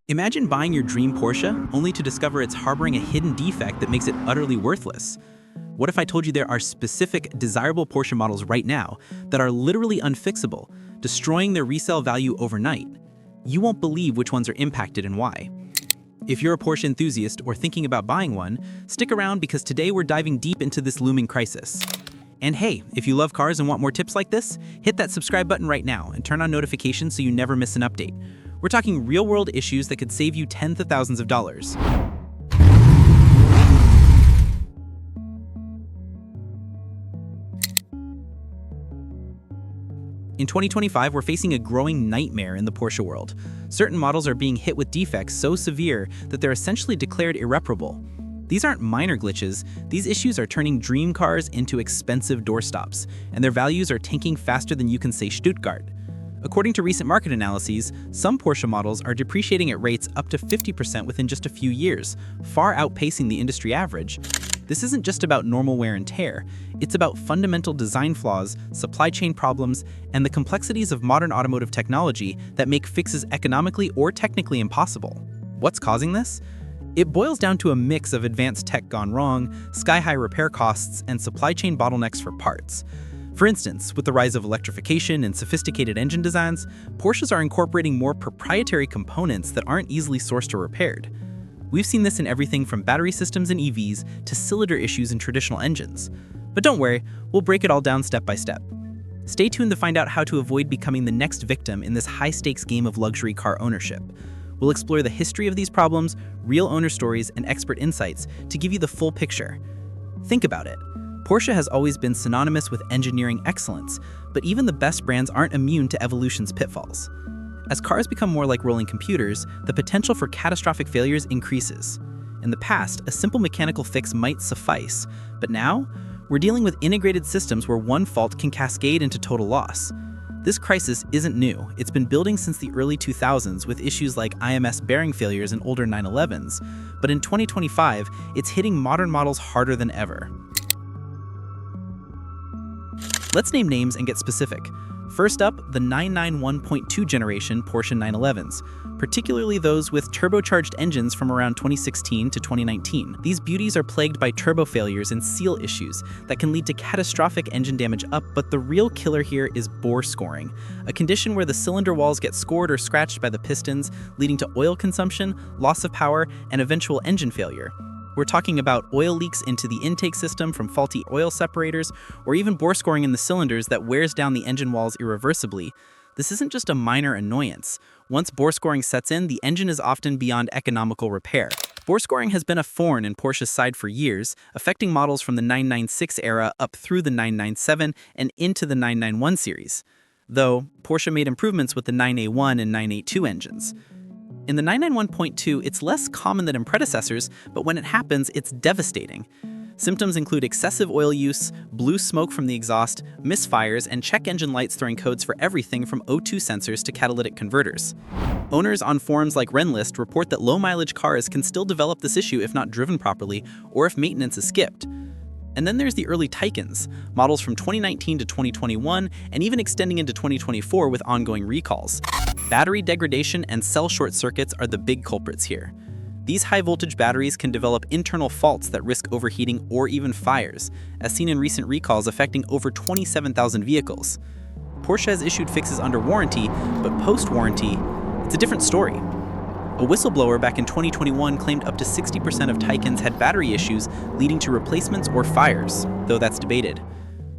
Imagine buying your dream Porsche only to discover it's harboring a hidden defect that makes it utterly worthless. What if I told you there are specific, desirable Porsche models right now that are literally unfixable, destroying their resale value overnight? You won't believe which ones are impacted and why. If you're a Porsche enthusiast or thinking about buying one, stick around because today we're diving deep into this looming crisis. And hey, if you love cars and want more tips like this, hit that subscribe button right now and turn on notifications so you never miss an update. We're talking real-world issues that could save you tens of thousands of dollars. In 2025, we're facing a growing nightmare in the Porsche world. Certain models are being hit with defects so severe that they're essentially declared irreparable. These aren't minor glitches, these issues are turning dream cars into expensive doorstops, and their values are tanking faster than you can say Stuttgart. According to recent market analyses, some Porsche models are depreciating at rates up to 50% within just a few years, far outpacing the industry average. This isn't just about normal wear and tear, it's about fundamental design flaws, supply chain problems, and the complexities of modern automotive technology that make fixes economically or technically impossible. What's causing this? It boils down to a mix of advanced tech gone wrong, sky-high repair costs, and supply chain bottlenecks for parts. For instance, with the rise of electrification and sophisticated engine designs, Porsches are incorporating more proprietary components that aren't easily sourced or repaired. We've seen this in everything from battery systems in EVs to cylinder issues in traditional engines. But don't worry, we'll break it all down step by step. Stay tuned to find out how to avoid becoming the next victim in this high-stakes game of luxury car ownership. We'll explore the history of these problems, real owner stories, and expert insights to give you the full picture. Think about it. Porsche has always been synonymous with engineering excellence, but even the best brands aren't immune to evolution's pitfalls. As cars become more like rolling computers, the potential for catastrophic failures increases. In the past, a simple mechanical fix might suffice, but now, we're dealing with integrated systems where one fault can cascade into total loss. This crisis isn't new. It's been building since the early 2000s with issues like IMS bearing failures in older 911s, but in 2025, it's hitting modern models harder than ever. Let's name names and get specific. First up, the 991.2 generation Porsche 911s, particularly those with turbocharged engines from around 2016 to 2019. These beauties are plagued by turbo failures and seal issues that can lead to catastrophic engine damage but the real killer here is bore scoring, a condition where the cylinder walls get scored or scratched by the pistons, leading to oil consumption, loss of power, and eventual engine failure. We're talking about oil leaks into the intake system from faulty oil separators, or even bore scoring in the cylinders that wears down the engine walls irreversibly. This isn't just a minor annoyance. Once bore scoring sets in, the engine is often beyond economical repair. Bore scoring has been a thorn in Porsche's side for years, affecting models from the 996 era up through the 997 and into the 991 series. Though, Porsche made improvements with the 9A1 and 982 engines. In the 991.2, it's less common than in predecessors, but when it happens, it's devastating. Symptoms include excessive oil use, blue smoke from the exhaust, misfires, and check engine lights throwing codes for everything from O2 sensors to catalytic converters. Owners on forums like Renlist report that low-mileage cars can still develop this issue if not driven properly or if maintenance is skipped. And then there's the early Taycans, models from 2019 to 2021 and even extending into 2024 with ongoing recalls. Battery degradation and cell short circuits are the big culprits here. These high-voltage batteries can develop internal faults that risk overheating or even fires, as seen in recent recalls affecting over 27,000 vehicles. Porsche has issued fixes under warranty, but post-warranty, it's a different story. A whistleblower back in 2021 claimed up to 60% of Taycans had battery issues leading to replacements or fires, though that's debated.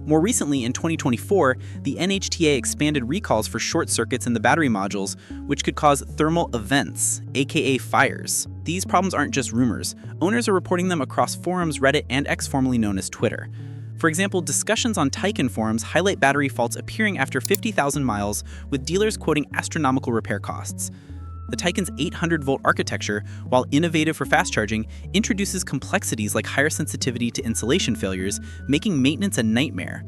More recently, in 2024, the NHTSA expanded recalls for short circuits in the battery modules, which could cause thermal events, aka fires. These problems aren't just rumors. Owners are reporting them across forums, Reddit, and X, formerly known as Twitter. For example, discussions on Taycan forums highlight battery faults appearing after 50,000 miles, with dealers quoting astronomical repair costs. The Taycan's 800-volt architecture, while innovative for fast charging, introduces complexities like higher sensitivity to insulation failures, making maintenance a nightmare.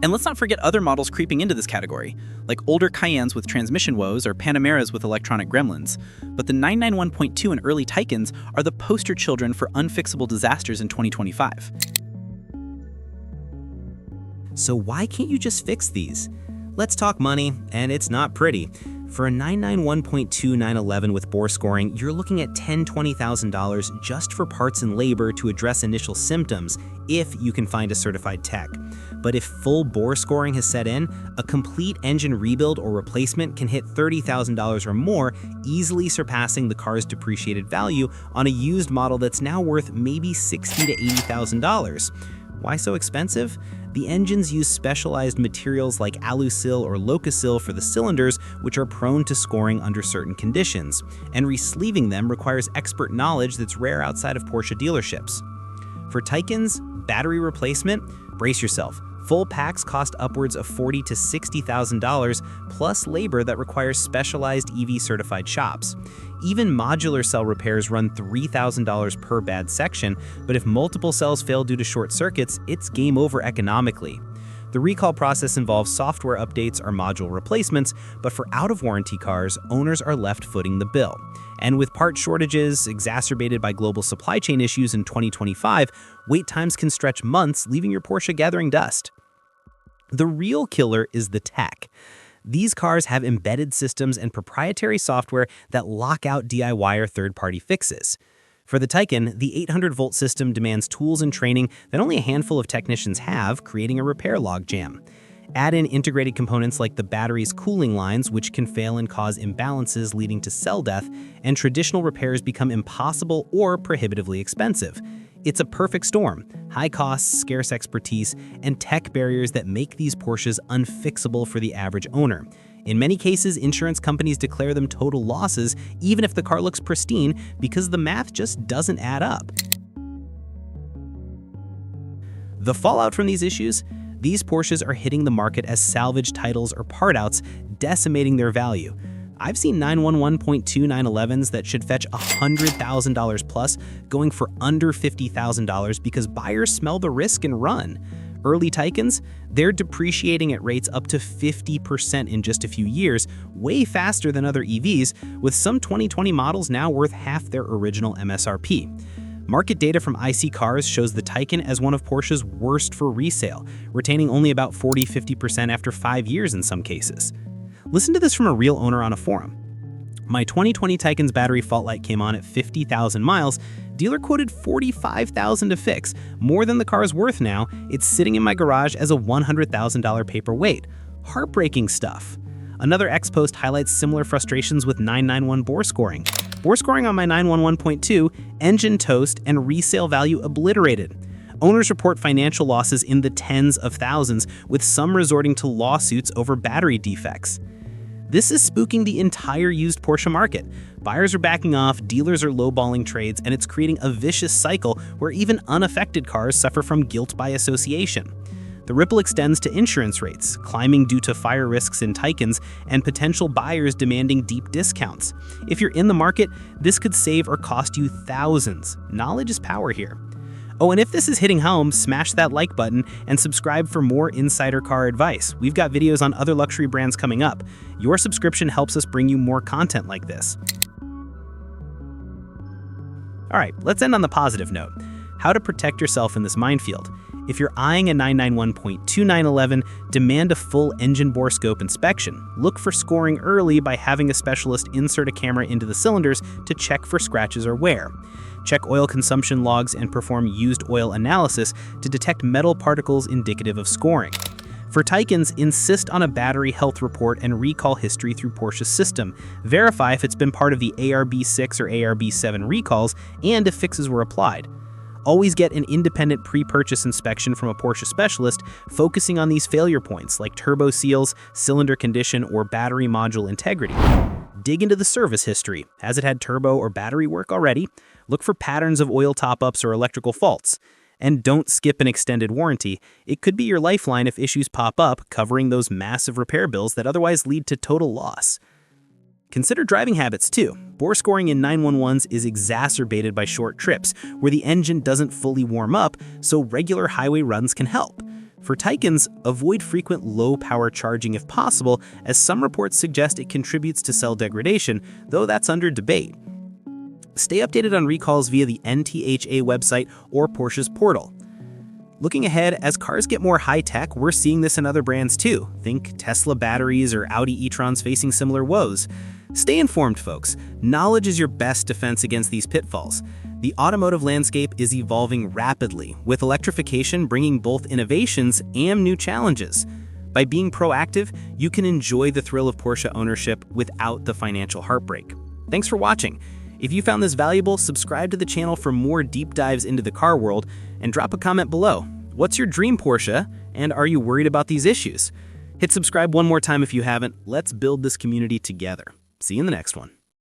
And let's not forget other models creeping into this category, like older Cayennes with transmission woes or Panameras with electronic gremlins. But the 991.2 and early Taycans are the poster children for unfixable disasters in 2025. So why can't you just fix these? Let's talk money, and it's not pretty. For a 991.2 911 with bore scoring, you're looking at $10,000–$20,000 just for parts and labor to address initial symptoms, if you can find a certified tech. But if full bore scoring has set in, a complete engine rebuild or replacement can hit $30,000 or more, easily surpassing the car's depreciated value on a used model that's now worth maybe $60,000 to $80,000. Why so expensive? The engines use specialized materials like alusil or locasil for the cylinders, which are prone to scoring under certain conditions, and resleeving them requires expert knowledge that's rare outside of Porsche dealerships. For Taycan's battery replacement, brace yourself. Full packs cost upwards of $40,000 to $60,000, plus labor that requires specialized EV-certified shops. Even modular cell repairs run $3,000 per bad section, but if multiple cells fail due to short circuits, it's game over economically. The recall process involves software updates or module replacements, but for out-of-warranty cars, owners are left footing the bill. And with part shortages exacerbated by global supply chain issues in 2025, wait times can stretch months, leaving your Porsche gathering dust. The real killer is the tech. These cars have embedded systems and proprietary software that lock out DIY or third-party fixes. For the Taycan, the 800-volt system demands tools and training that only a handful of technicians have, creating a repair logjam. Add in integrated components like the battery's cooling lines, which can fail and cause imbalances leading to cell death, and traditional repairs become impossible or prohibitively expensive. It's a perfect storm: high costs, scarce expertise, and tech barriers that make these Porsches unfixable for the average owner. In many cases, insurance companies declare them total losses even if the car looks pristine, because the math just doesn't add up. The fallout from these issues? These Porsches are hitting the market as salvage titles or part-outs, decimating their value. I've seen 911.2 911s that should fetch $100,000 plus going for under $50,000 because buyers smell the risk and run. Early Taycans, they're depreciating at rates up to 50% in just a few years, way faster than other EVs, with some 2020 models now worth half their original MSRP. Market data from IC Cars shows the Taycan as one of Porsche's worst for resale, retaining only about 40–50% after 5 years in some cases. Listen to this from a real owner on a forum. My 2020 Taycan's battery fault light came on at 50,000 miles. Dealer quoted $45,000 to fix, more than the car's worth now. It's sitting in my garage as a $100,000 paperweight. Heartbreaking stuff. Another X-Post highlights similar frustrations with 991 bore scoring. Bore scoring on my 911.2, engine toast, and resale value obliterated. Owners report financial losses in the tens of thousands, with some resorting to lawsuits over battery defects. This is spooking the entire used Porsche market. Buyers are backing off, dealers are lowballing trades, and it's creating a vicious cycle where even unaffected cars suffer from guilt by association. The ripple extends to insurance rates, climbing due to fire risks in Taycans, and potential buyers demanding deep discounts. If you're in the market, this could save or cost you thousands. Knowledge is power here. Oh, and if this is hitting home, smash that like button and subscribe for more insider car advice. We've got videos on other luxury brands coming up. Your subscription helps us bring you more content like this. All right, let's end on the positive note. How to protect yourself in this minefield. If you're eyeing a 991.2 911, demand a full engine bore scope inspection. Look for scoring early by having a specialist insert a camera into the cylinders to check for scratches or wear. Check oil consumption logs and perform used oil analysis to detect metal particles indicative of scoring. For Taycans, insist on a battery health report and recall history through Porsche's system. Verify if it's been part of the ARB6 or ARB7 recalls and if fixes were applied. Always get an independent pre-purchase inspection from a Porsche specialist focusing on these failure points like turbo seals, cylinder condition, or battery module integrity. Dig into the service history. Has it had turbo or battery work already? Look for patterns of oil top-ups or electrical faults. And don't skip an extended warranty. It could be your lifeline if issues pop up, covering those massive repair bills that otherwise lead to total loss. Consider driving habits too. Bore scoring in 911s is exacerbated by short trips, where the engine doesn't fully warm up, so regular highway runs can help. For Taycans, avoid frequent low-power charging if possible, as some reports suggest it contributes to cell degradation, though that's under debate. Stay updated on recalls via the NTHA website or Porsche's portal. Looking ahead, as cars get more high-tech, we're seeing this in other brands too. Think Tesla batteries or Audi e-trons facing similar woes. Stay informed, folks. Knowledge is your best defense against these pitfalls. The automotive landscape is evolving rapidly, with electrification bringing both innovations and new challenges. By being proactive, you can enjoy the thrill of Porsche ownership without the financial heartbreak. Thanks for watching. If you found this valuable, subscribe to the channel for more deep dives into the car world, and drop a comment below. What's your dream Porsche, and are you worried about these issues? Hit subscribe one more time if you haven't. Let's build this community together. See you in the next one.